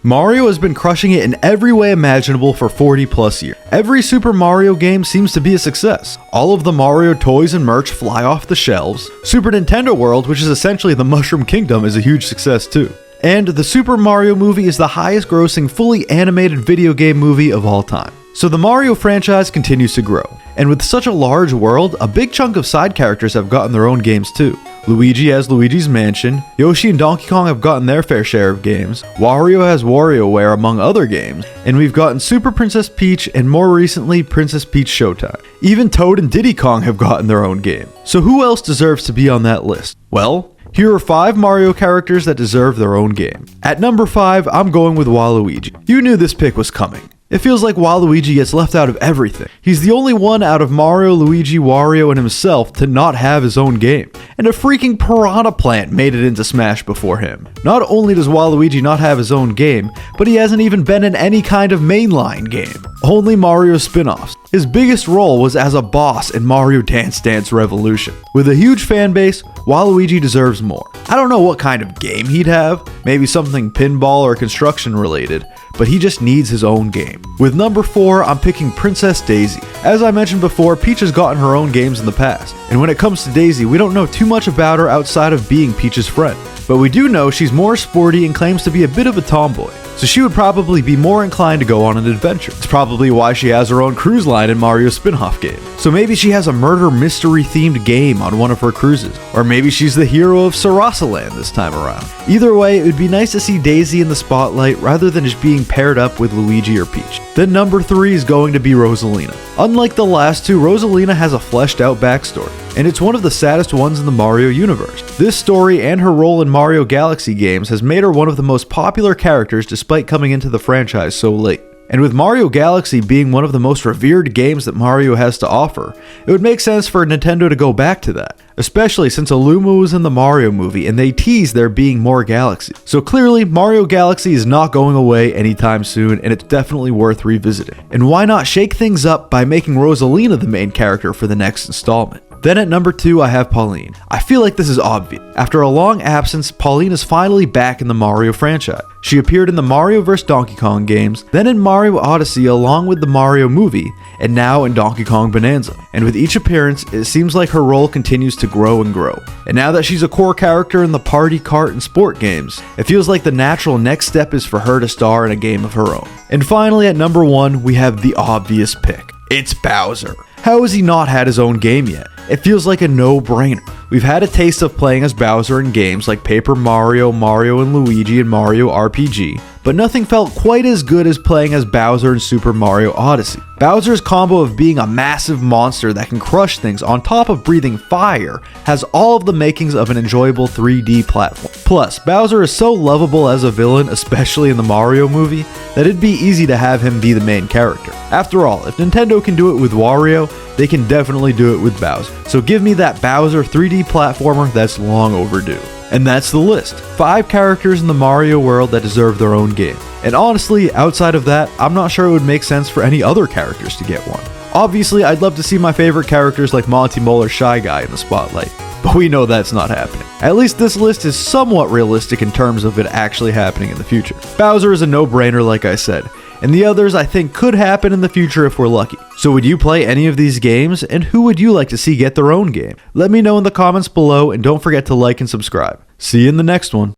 Mario has been crushing it in every way imaginable for 40 plus years. Every Super Mario game seems to be a success. All of the Mario toys and merch fly off the shelves. Super Nintendo World, which is essentially the Mushroom Kingdom, is a huge success too. And the Super Mario movie is the highest grossing fully animated video game movie of all time. So the Mario franchise continues to grow. And with such a large world, a big chunk of side characters have gotten their own games too. Luigi has Luigi's Mansion, Yoshi and Donkey Kong have gotten their fair share of games, Wario has WarioWare among other games, and we've gotten Super Princess Peach and more recently Princess Peach Showtime. Even Toad and Diddy Kong have gotten their own game. So who else deserves to be on that list? Well, here are 5 Mario characters that deserve their own game. At number 5, I'm going with Waluigi. You knew this pick was coming. It feels like Waluigi gets left out of everything. He's the only one out of Mario, Luigi, Wario, and himself to not have his own game. And a freaking piranha plant made it into Smash before him. Not only does Waluigi not have his own game, but he hasn't even been in any kind of mainline game. Only Mario spin-offs. His biggest role was as a boss in Mario Dance Dance Revolution. With a huge fan base, Waluigi deserves more. I don't know what kind of game he'd have, maybe something pinball or construction related, but he just needs his own game. With number 4, I'm picking Princess Daisy. As I mentioned before, Peach has gotten her own games in the past, and when it comes to Daisy, we don't know too much about her outside of being Peach's friend. But we do know she's more sporty and claims to be a bit of a tomboy, so she would probably be more inclined to go on an adventure. It's probably why she has her own cruise line in Mario's spin-off game. So maybe she has a murder mystery themed game on one of her cruises, or maybe she's the hero of Sarasaland this time around. Either way, it would be nice to see Daisy in the spotlight rather than just being paired up with Luigi or Peach. Then number 3 is going to be Rosalina. Unlike the last two, Rosalina has a fleshed out backstory, and it's one of the saddest ones in the Mario universe. This story and her role in Mario Galaxy games has made her one of the most popular characters despite coming into the franchise so late. And with Mario Galaxy being one of the most revered games that Mario has to offer, it would make sense for Nintendo to go back to that, especially since Illuma was in the Mario movie and they teased there being more galaxies. So clearly, Mario Galaxy is not going away anytime soon, and it's definitely worth revisiting. And why not shake things up by making Rosalina the main character for the next installment? Then at number 2, I have Pauline. I feel like this is obvious. After a long absence, Pauline is finally back in the Mario franchise. She appeared in the Mario vs. Donkey Kong games, then in Mario Odyssey along with the Mario movie, and now in Donkey Kong Bonanza. And with each appearance, it seems like her role continues to grow and grow. And now that she's a core character in the party, kart, and sport games, it feels like the natural next step is for her to star in a game of her own. And finally at number 1, we have the obvious pick. It's Bowser. How has he not had his own game yet? It feels like a no-brainer. We've had a taste of playing as Bowser in games like Paper Mario, Mario and Luigi, and Mario RPG, but nothing felt quite as good as playing as Bowser in Super Mario Odyssey. Bowser's combo of being a massive monster that can crush things on top of breathing fire has all of the makings of an enjoyable 3D platform. Plus, Bowser is so lovable as a villain, especially in the Mario movie, that it'd be easy to have him be the main character. After all, if Nintendo can do it with Wario, they can definitely do it with Bowser. So give me that Bowser 3D platformer that's long overdue. And that's the list. 5 characters in the Mario world that deserve their own game. And honestly, outside of that, I'm not sure it would make sense for any other characters to get one. Obviously, I'd love to see my favorite characters like Monty Mole or Shy Guy in the spotlight, but we know that's not happening. At least this list is somewhat realistic in terms of it actually happening in the future. Bowser is a no-brainer like I said, and the others I think could happen in the future if we're lucky. So would you play any of these games, and who would you like to see get their own game? Let me know in the comments below, and don't forget to like and subscribe. See you in the next one.